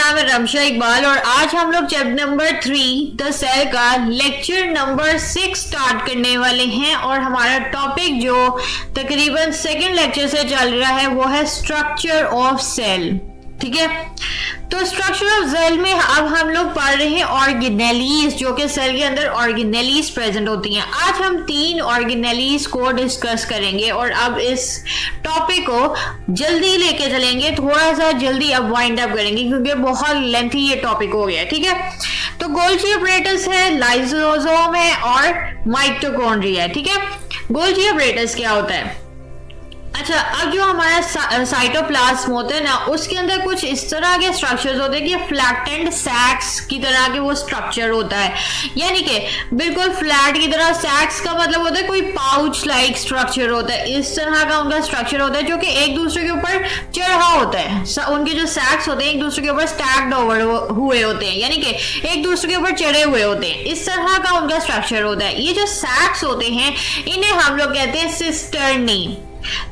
नाम है रमशा इकबाल और आज हम लोग चैप्टर नंबर 3 द सेल का लेक्चर नंबर 6 स्टार्ट करने वाले हैं। और हमारा टॉपिक जो तकरीबन सेकंड लेक्चर से चल रहा है वो है स्ट्रक्चर ऑफ सेल। ठीक है, तो स्ट्रक्चर ऑफ सेल में अब हम लोग पढ़ रहे हैं ऑर्गेनेलीज, जो कि सेल के अंदर ऑर्गेनेलीज प्रेजेंट होती हैं। आज हम 3 ऑर्गेनेलीज को डिस्कस करेंगे और अब इस टॉपिक को जल्दी लेके चलेंगे, थोड़ा सा जल्दी अब वाइंड अप करेंगे क्योंकि बहुत लेंथी ये टॉपिक हो गया। ठीक है, तो गोल्जी अपरेटस है, लाइसोसोम है और माइटोकॉन्ड्रिया है। ठीक है, गोल्जी अपरेटस क्या होता है? अच्छा, अब जो हमारा साइटोप्लाज्म होते हैं ना, उसके अंदर कुछ इस तरह के स्ट्रक्चर्स होते हैं कि फ्लैटेंड सैक्स की तरह के वो स्ट्रक्चर होता है, यानी कि बिल्कुल फ्लैट की तरह। सैक्स का मतलब होता है कोई पाउच लाइक स्ट्रक्चर होता है, इस तरह का उनका स्ट्रक्चर होता है जो कि एक दूसरे के ऊपर चढ़ा होता है। उनके जो सैक्स होते हैं एक दूसरे के ऊपर स्टैक्ड ओवर हुए होते हैं, यानी कि एक दूसरे के ऊपर चढ़े हुए होते हैं। इस तरह का उनका स्ट्रक्चर होता है। ये जो सैक्स होते हैं इन्हें हम लोग कहते हैं सिस्टर्नी।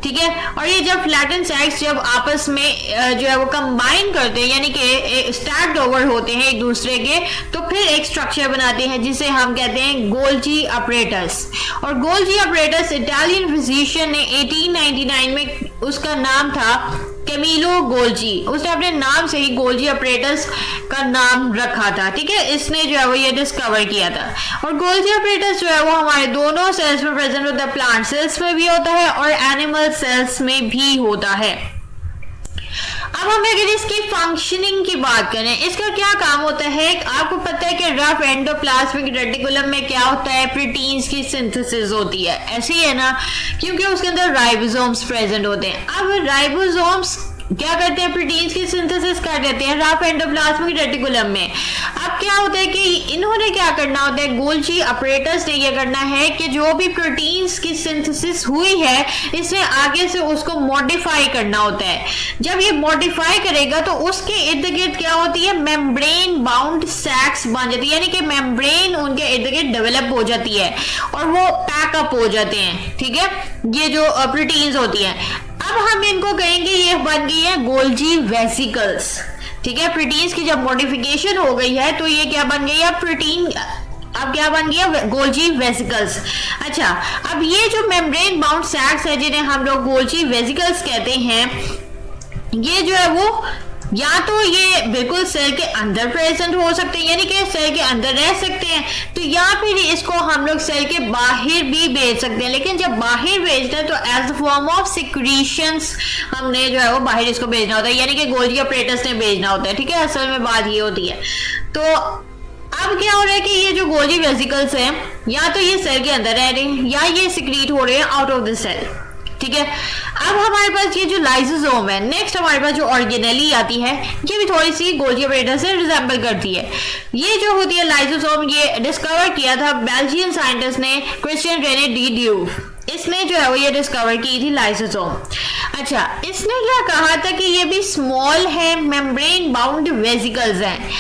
ठीक है, और ये जब फ्लैटन सैक्स जब आपस में जो है वो कंबाइन करते हैं, यानी कि स्टैक्ड ओवर होते हैं एक दूसरे के, तो फिर एक स्ट्रक्चर बनाते हैं जिसे हम कहते हैं गोल्जी अपरेटस। और गोल्जी अपरेटस इटालियन फिजिशियन ने 1899 में, उसका नाम था कैमिलो गोल्जी, उसने अपने नाम से ही गोल्जी अपरेटस का नाम रखा था। ठीक है, इसने जो है वो ये डिस्कवर किया था। और गोल्जी अपरेटस जो है वो हमारे दोनों सेल्स में प्रेजेंट होता है, प्लांट सेल्स में भी होता है और एनिमल सेल्स में भी होता है। अब हम अगर इसकी फंक्शनिंग की बात करें, इसका क्या काम होता है? आपको पता है कि रफ एंडोप्लाज्मिक रेटिकुलम में क्या होता है? प्रोटीन्स की सिंथेसिस होती है, ऐसे ही है ना, क्योंकि उसके अंदर राइबोसोम्स प्रेजेंट होते हैं। अब राइबोसोम्स क्या करते हैं? प्रोटीन्स की सिंथेसिस कर देते हैं रफ एंडोप्लाज्मिक रेटिकुलम में। अब क्या होता है कि इन्होंने क्या करना होता है, गोल्जी अपरेटस ने यह करना है कि जो भी प्रोटीन्स की सिंथेसिस हुई है इसने आगे से उसको मॉडिफाई करना होता है। जब ये मॉडिफाई करेगा तो उसके इर्द गिर्द क्या होती है? मेम्ब्रेन बाउंड सैक्स बन जाती है, यानी कि मेम्ब्रेन उनके इर्द गिर्द डेवलप हो जाती है और वो पैकअप हो जाते हैं। ठीक है, ये जो प्रोटीन्स होती हैं, अब हम इनको कहेंगे ये बन गई है गोल्जी वेसिकल्स। ठीक है, प्रोटीन्स की जब मॉडिफिकेशन हो गई है तो ये क्या बन गई है? प्रोटीन अब क्या बन गया? Golgi vesicles. अच्छा, अब ये जो मेम्ब्रेन बाउंड सैक्स है जिन्हें हम लोग गोल्जी वेसिकल्स कहते हैं, ये जो है वो या तो ये बिल्कुल सेल के अंदर प्रेजेंट हो सकते हैं, यानी कि सेल के अंदर रह सकते हैं, तो या फिर इसको हम लोग सेल के बाहर भी भेज सकते हैं। लेकिन जब बाहर भेजना है तो as the form of secretions हमने जो है वो बाहर इसको भेजना होता है, यानी कि गोल्जी अपरेटस ने भेजना होता है। ठीक है, असल में बात ये होती है। तो अब क्या हो रहा है कि ये जो गोल्जी वेसिकल्स हैं या तो ये सेल के अंदर रह रहे हैं या ये सिक्रीट हो रहे हैं आउट ऑफ द सेल। ठीक है, अब हमारे पास ये जो लाइसोसोम है, नेक्स्ट हमारे पास जो ऑर्गेनेली आती है, ये भी थोड़ी सी गोल्जी अपरेटस से रिजेंबल करती है। ये जो होती है लाइसोसोम, ये डिस्कवर किया था बेल्जियन साइंटिस्ट ने, क्रिश्चियन रेने डी ड्यूफ, इसने जो है वो ये डिस्कवर की थी लाइसोसोम। अच्छा, इसने क्या कहा था कि ये भी स्मॉल है, मेम्ब्रेन बाउंड वेसिकल्स हैं।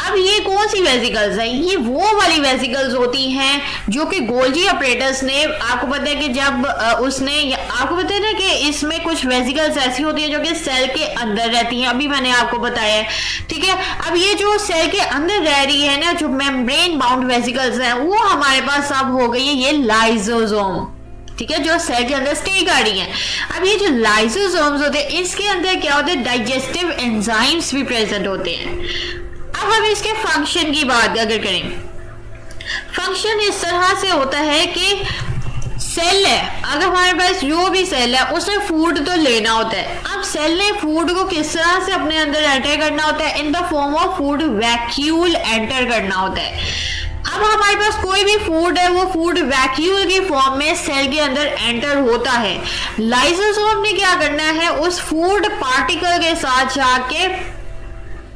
अब ये कौन सी वेसिकल्स हैं? ये वो वाली वेसिकल्स होती हैं जो कि गोल्जी अपरेटस ने, आपको पता है कि जब उसने, आपको पता है ना कि इसमें कुछ वेसिकल्स ऐसी होती है जो कि सेल के अंदर रहती हैं, अभी मैंने आपको बताया है। ठीक है, अब ये जो सेल के अंदर रह रही है ना, जो मेम्ब्रेन बाउंड वेसिकल्स हैं, वो हमारे पास अब हो गई है ये लाइसोसोम। ठीक है, जो सेल के अंदर स्टे कर रही हैं। अब ये जो लाइसोसोम्स होते हैं इसके अंदर क्या होते हैं? डाइजेस्टिव एंजाइम्स भी प्रेजेंट होते हैं। अब हम इसके फंक्शन की बात अगर करें, फंक्शन इस तरह से होता है कि सेल है, अगर हमारे पास जो भी सेल है उसने फूड तो लेना होता है। अब सेल ने फूड को किस तरह से अपने अंदर एंटर करना होता है? In the form of food vacuole enter करना होता है। अब हमारे पास कोई भी फूड है, वो फूड वैक्यूल की फॉर्म में सेल के अंदर एंटर होता है। लाइसोसोम ने क्या करना है? उस फूड पार्टिकल के साथ जाके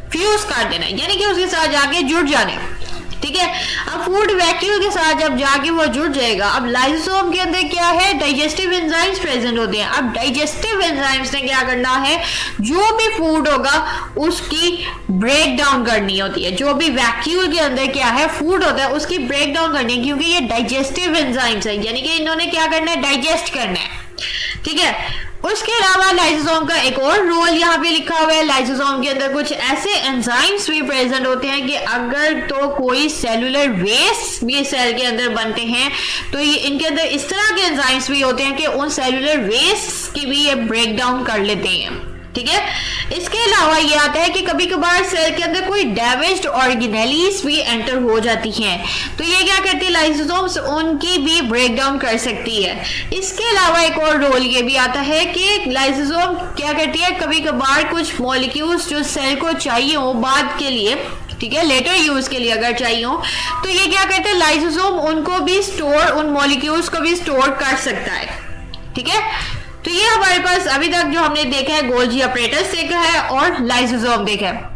फ्यूज कर देना, यानी कि उसके साथ जाके जुड़ जाने। ठीक है, अब फूड वैक्यूल के साथ जब जाके वो जुड़ जाएगा, अब लाइसोसोम के अंदर क्या है? डाइजेस्टिव एंजाइम्स प्रेजेंट होते हैं। अब डाइजेस्टिव एंजाइम्स ने क्या करना है? जो भी फूड होगा उसकी ब्रेक डाउन करनी होती है। जो भी वैक्यूल के अंदर क्या है फूड होता है उसकी ब्रेक डाउन करनी है, क्योंकि ये डाइजेस्टिव एंजाइम्स है, यानी कि इन्होंने क्या करना है? डाइजेस्ट करना है। ठीक है, उसके अलावा लाइसोसोम का एक और रोल यहाँ पे लिखा हुआ है। लाइसोसोम के अंदर कुछ ऐसे एंजाइम्स भी प्रेजेंट होते हैं कि अगर तो कोई सेलुलर वेस्ट भी सेल के अंदर बनते हैं तो ये इनके अंदर इस तरह के एंजाइम्स भी होते हैं कि उन सेलुलर वेस्ट की भी ये ब्रेक डाउन कर लेते हैं। ठीक है, इसके अलावा ये आता है कि कभी कभार सेल के अंदर कोई डैमेज्ड ऑर्गेनेलीज भी एंटर हो जाती हैं, तो ये क्या करती है लाइसोसोम्स उनकी भी ब्रेक डाउन कर सकती है। इसके अलावा एक और रोल ये भी आता है कि लाइसोसोम क्या करती है, कभी कभार कुछ मॉलिक्यूल्स जो सेल को चाहिए हो बाद के लिए, ठीक है, लेटर यूज के लिए अगर चाहिए हो, तो ये क्या करते हैं लाइसोसोम उनको भी स्टोर, उन मॉलिक्यूल्स को भी स्टोर कर सकता है। ठीक है, तो ये हमारे पास अभी तक जो हमने देखा है गोल्जी अपरेटस देखा है और लाइसोसोम देखा है।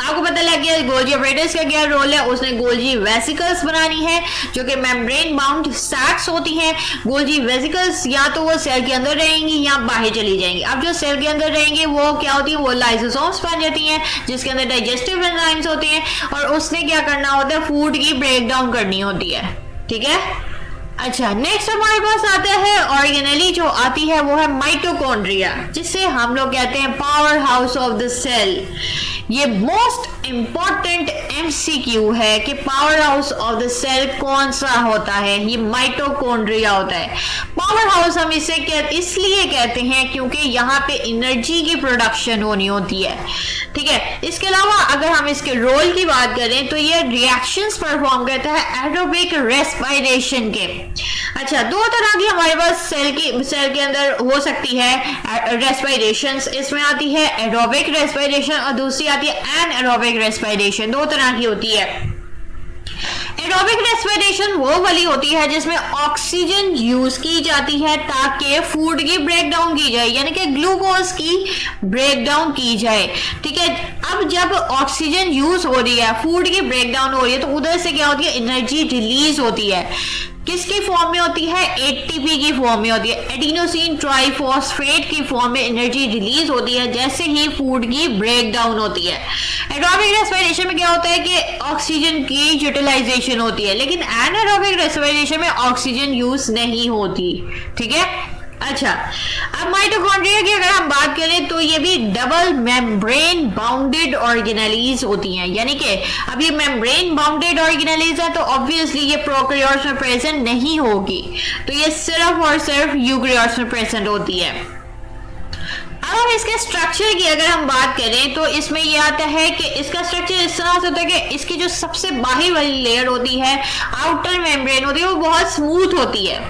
आपको पता लग गया गोल्जी अपरेटस का क्या रोल है, उसने गोल्जी वेसिकल्स बनानी है जो कि मेम्ब्रेन बाउंड सैक्स होती हैं। गोल्जी वेसिकल्स या तो वो सेल के अंदर रहेंगी या बाहर चली जाएंगी। अब जो सेल के अंदर रहेंगे वो क्या होती है, वो लाइसोसोम्स बन जाती हैं जिसके अंदर डाइजेस्टिव एंजाइम्स होते हैं और उसने क्या करना होता है, फूड की ब्रेक डाउन करनी होती है। ठीक है, अच्छा, नेक्स्ट हमारे पास आता है ऑर्गेनेली जो आती है वो है माइटोकॉन्ड्रिया, जिसे हम लोग कहते हैं power house of the cell. ये मोस्ट इंपॉर्टेंट एमसीक्यू है कि power house of the cell कौन सा होता है, ये माइटोकॉन्ड्रिया होता है। पावर हाउस हम इसे इसलिए कहते हैं क्योंकि यहाँ पे एनर्जी की प्रोडक्शन होनी होती है। ठीक है, इसके अलावा अगर हम इसके रोल की बात करें तो ये रिएक्शंस परफॉर्म करता है एरोबिक रेस्पिरेशन के। अच्छा, दो तरह की हमारे पास सेल के अंदर हो सकती है रेस्पिरेशंस, इसमें आती है एरोबिक रेस्पिरेशन और दूसरी आती है एनएरोबिक रेस्पिरेशन। दो तरह की होती है। एरोबिक रेस्पिरेशन वो वाली होती है जिसमें ऑक्सीजन यूज की जाती है ताकि फूड की ब्रेक डाउन की जाए, यानी कि ग्लूकोज की ब्रेक डाउन की जाए। ठीक है, अब जब ऑक्सीजन यूज हो रही है, फूड की ब्रेक डाउन हो रही है, तो उधर से क्या होती है, एनर्जी रिलीज होती है। किसकी फॉर्म में होती है, एटीपी की फॉर्म में होती है, एडिनोसिन ट्राइफॉस्फेट की फॉर्म में एनर्जी रिलीज होती है जैसे ही फूड की ब्रेक डाउन होती है। एरोबिक रेस्पिरेशन में क्या होता है कि ऑक्सीजन की यूटिलाइजेशन होती है, लेकिन एनारोबिक रेस्पिरेशन में ऑक्सीजन यूज नहीं होती। ठीक है, अच्छा, अब माइटोकॉन्ड्रिया की अगर हम बात करें तो ये भी डबल मेम्ब्रेन बाउंडेड ऑर्गेनेलीज होती हैं, यानी कि अब ये मेम्ब्रेन बाउंडेड ऑर्गेनेलीज है तो ऑब्वियसली ये प्रोकैरियोट्स में प्रेजेंट नहीं होगी, तो ये सिर्फ और सिर्फ यूकैरियोट्स में प्रेजेंट होती है। अब इसके स्ट्रक्चर की अगर हम बात करें तो इसमें ये आता है कि इसका स्ट्रक्चर इस तरह से होता है कि इसकी जो सबसे बाहरी वाली लेयर होती है, आउटर मेम्ब्रेन होती है, वो बहुत स्मूथ होती है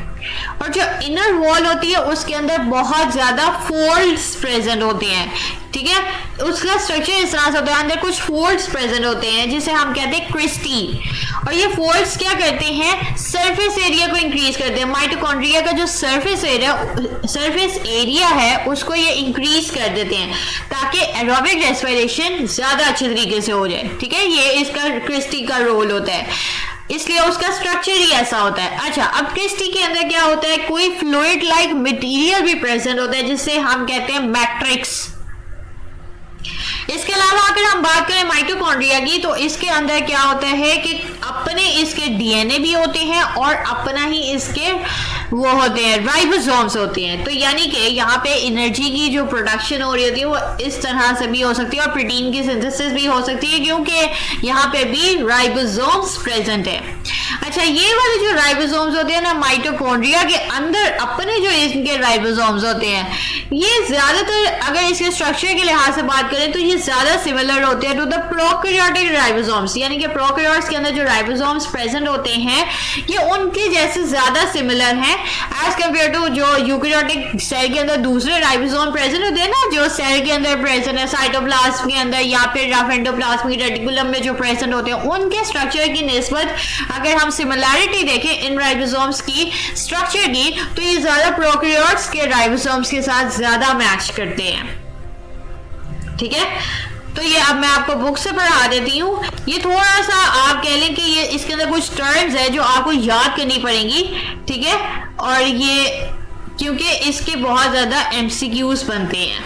और जो इनर वॉल होती है उसके अंदर बहुत ज्यादा फोल्ड्स प्रेजेंट होते हैं। ठीक है, उसका स्ट्रक्चर इस तरह से होता है, अंदर कुछ फोल्ड्स प्रेजेंट होते हैं जिसे हम कहते हैं क्रिस्टी, और ये फोल्ड्स क्या करते हैं, सरफेस एरिया को इंक्रीज करते हैं। माइटोकॉन्ड्रिया का जो सरफेस एरिया है उसको ये इंक्रीज कर देते हैं ताकि एरोबिक रेस्पिरेशन ज्यादा अच्छे तरीके से हो जाए। ठीक है, ये इसका क्रिस्टी का रोल होता है, इसलिए उसका स्ट्रक्चर ही ऐसा होता है। अच्छा, अब क्रिस्टी के अंदर क्या होता है, कोई फ्लूइड लाइक मटेरियल भी प्रेजेंट होता है जिसे हम कहते हैं मैट्रिक्स। इसके अलावा अगर हम बात करें माइटोकॉन्ड्रिया की तो इसके अंदर क्या होता है कि अपने इसके डीएनए भी होते हैं और अपना ही इसके वो होते हैं राइबोसोम्स होते हैं। तो यानी कि यहाँ पे एनर्जी की जो प्रोडक्शन हो रही होती है वो इस तरह से भी हो सकती है और प्रोटीन की सिंथेसिस भी हो सकती है क्योंकि यहाँ पे भी राइबोसोम्स प्रेजेंट है। अच्छा, ये वाले जो राइबोसोम्स होते हैं ना माइटोकॉन्ड्रिया के अंदर, अपने जो इनके राइबोसोम्स होते हैं, ये ज्यादातर अगर इसके स्ट्रक्चर के लिहाज से बात करें तो ये ज्यादा सिमिलर होते हैं टू द प्रोकैरियोटिक राइबोसोम्स, यानी कि प्रोकैरियोट्स के अंदर जो राइबोसोम्स प्रेजेंट होते हैं ये उनके जैसे ज्यादा सिमिलर हैं एज कम्पेयर टू जो यूकैरियोटिक सेल के अंदर दूसरे राइबोसोम प्रेजेंट होते हैं ना, जो सेल के अंदर प्रेजेंट है साइटोप्लाज्म के अंदर या फिर रफ एंडोप्लाज्मिक रेटिकुलम में जो प्रेजेंट होते हैं, उनके स्ट्रक्चर की निस्बत अगर हम सिमिलैरिटी देखें इन राइबोसोम्स की स्ट्रक्चर की तो ये ज्यादा प्रोकैरियोट्स के राइबोसोम्स के साथ ज्यादा मैच करते हैं। ठीक है, तो ये अब मैं आपको बुक से पढ़ा देती हूँ। ये थोड़ा सा आप कह लें कि ये इसके अंदर कुछ टर्म्स है जो आपको याद करनी पड़ेंगी। ठीक है, और ये क्योंकि इसके बहुत ज्यादा एमसीक्यूज बनते हैं।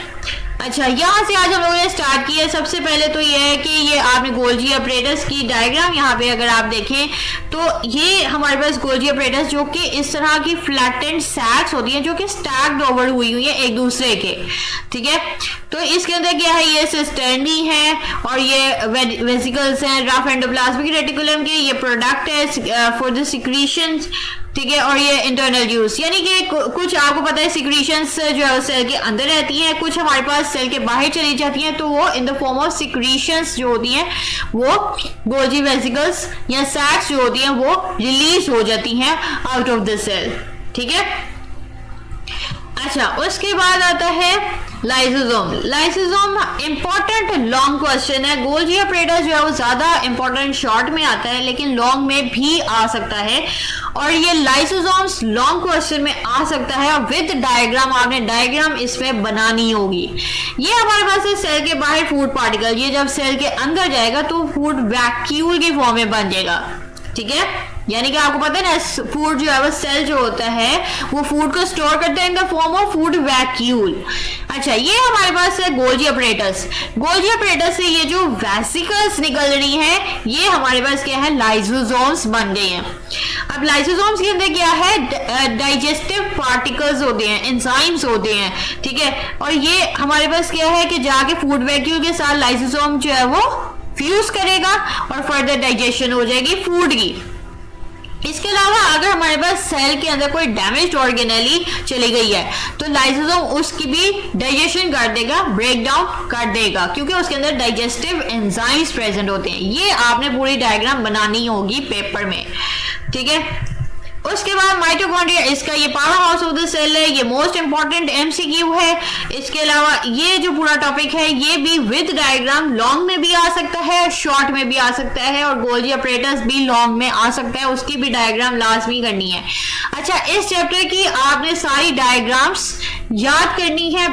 अच्छा, यहाँ से आज हम लोगों ने स्टार्ट किया। सबसे पहले तो ये है कि ये आपने गोल्जी ऑपरेटर्स की डायग्राम यहाँ पे अगर आप देखें तो ये हमारे पास गोल्जी ऑपरेटर्स जो कि इस तरह की फ्लैटेंड सैक्स होती हैं जो कि स्टैक्ड ओवर हुई है एक दूसरे के, ठीक है। तो इसके अंदर क्या है, ये सिस्टर्नी है और ये वेसिकल्स हैं रफ एंडोप्लाज्मिक रेटिकुलम के, ये प्रोडक्ट है फॉर द सिक्रीशंस, ठीक है। और ये इंटरनल यूज, यानी कि कुछ आपको पता है सिक्रीशंस जो है सेल के अंदर रहती हैं, कुछ हमारे पास सेल के बाहर चली जाती हैं, तो वो in the form of secretions जो होती हैं वो गोल्जी वेसिकल्स या सैक्स जो होती हैं वो रिलीज हो जाती हैं आउट ऑफ द सेल, ठीक है। अच्छा, उसके बाद आता है lysosome. Lysosome important long question है। गोल्जी ऑपरेटर जो है वो ज्यादा इंपॉर्टेंट शॉर्ट में आता है लेकिन लॉन्ग में भी आ सकता है, और ये लाइसोसोम्स लॉन्ग क्वेश्चन में आ सकता है और विद डायग्राम, आपने डायग्राम इसमें बनानी होगी। ये हमारे पास है सेल के बाहर फूड पार्टिकल, ये जब सेल के अंदर जाएगा तो फूड वैक्यूल के फॉर्म में बन जाएगा, ठीक है। यानी कि आपको पता है ना, फूड जो है वो सेल जो होता है वो फूड को स्टोर करता है in the form of food vacuole. अच्छा, ये हमारे पास है गोल्जी ऑपरेटर्स। गोल्जी ऑपरेटर्स से ये जो वेसिकल्स निकल रही हैं ये हमारे पास क्या है, लाइसोसोम्स बन गए हैं। अब लाइसोसोम्स के अंदर क्या है, डाइजेस्टिव पार्टिकल्स होते हैं, एंजाइम्स होते हैं, ठीक है। और ये हमारे पास क्या है कि जाके फूड वैक्यूल के साथ लाइसोसोम जो है वो फ्यूज करेगा और फर्दर डाइजेशन हो जाएगी फूड की। इसके अलावा अगर हमारे पास सेल के अंदर कोई डैमेज्ड ऑर्गेनेली चली गई है तो लाइसोसोम उसकी भी डाइजेशन कर देगा, ब्रेक डाउन कर देगा, क्योंकि उसके अंदर डाइजेस्टिव एंजाइम्स प्रेजेंट होते हैं। ये आपने पूरी डायग्राम बनानी होगी पेपर में, ठीक है। उसके बाद माइटोकॉन्ड्रिया, इसका ये power house of the cell है, ये मोस्ट इंपॉर्टेंट एमसीक्यू है। इसके अलावा ये जो पूरा टॉपिक है ये भी विद डायग्राम लॉन्ग में भी आ सकता है, शॉर्ट में भी आ सकता है, और गोल्जी ऑपरेटर्स भी लॉन्ग में आ सकता है, उसकी भी डायग्राम लाजमी करनी है। अच्छा, इस चैप्टर की आपने सारी डायग्राम्स याद करनी है।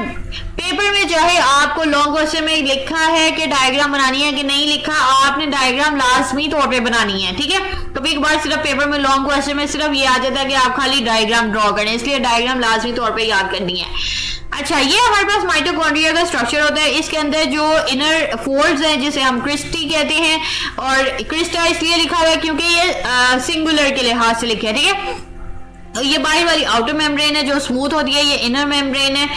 पेपर में चाहे आपको लॉन्ग क्वेश्चन में लिखा है कि डायग्राम बनानी है कि नहीं लिखा, आपने डायग्राम लाजमी तौर पे बनानी है, ठीक है। कभी कभार सिर्फ पेपर में लॉन्ग क्वेश्चन में सिर्फ ये आ जाता है कि आप खाली डायग्राम ड्रॉ करें, इसलिए डायग्राम लाजमी तौर पे याद करनी है। अच्छा, ये हमारे पास माइटोकॉन्ड्रिया का स्ट्रक्चर होता है। इसके अंदर जो इनर फोल्ड्स हैं जिसे हम क्रिस्टी कहते हैं, और क्रिस्टा इसलिए लिखा हुआ है क्योंकि ये सिंगुलर के लिहाज से लिखा है, ठीक है। ये बाहर वाली आउटर मेम्ब्रेन है जो स्मूथ होती है, ये इनर मेम्ब्रेन है,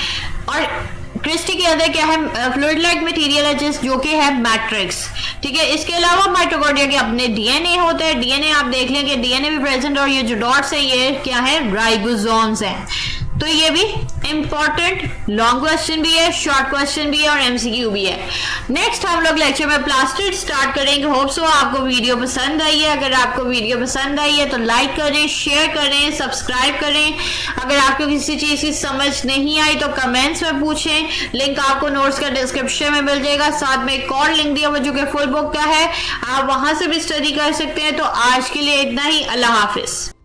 और क्रिस्टी के अंदर क्या है, फ्लूइड लाइक मटेरियल है जो कि है मैट्रिक्स, ठीक है। इसके अलावा माइटोकॉन्ड्रिया के अपने डीएनए होता है, डीएनए आप देख लें कि डीएनए भी प्रेजेंट, और ये जो डॉट्स है ये क्या है, राइबोसोम्स हैं। तो ये भी इंपॉर्टेंट लॉन्ग क्वेश्चन भी है, शॉर्ट क्वेश्चन भी है और एमसीक्यू भी है। नेक्स्ट हम लोग लेक्चर में प्लास्टिड स्टार्ट करेंगे। होप सो आपको वीडियो पसंद आई है। अगर आपको वीडियो पसंद आई है तो लाइक करें, शेयर करें, सब्सक्राइब करें। अगर आपको किसी चीज की समझ नहीं आई तो कमेंट्स में पूछें, लिंक आपको नोट्स का डिस्क्रिप्शन में मिल जाएगा। साथ में एक और लिंक दिया हुआ जो कि फुल बुक का है, आप वहां से भी स्टडी कर सकते हैं। तो आज के लिए इतना ही, अल्लाह हाफिज।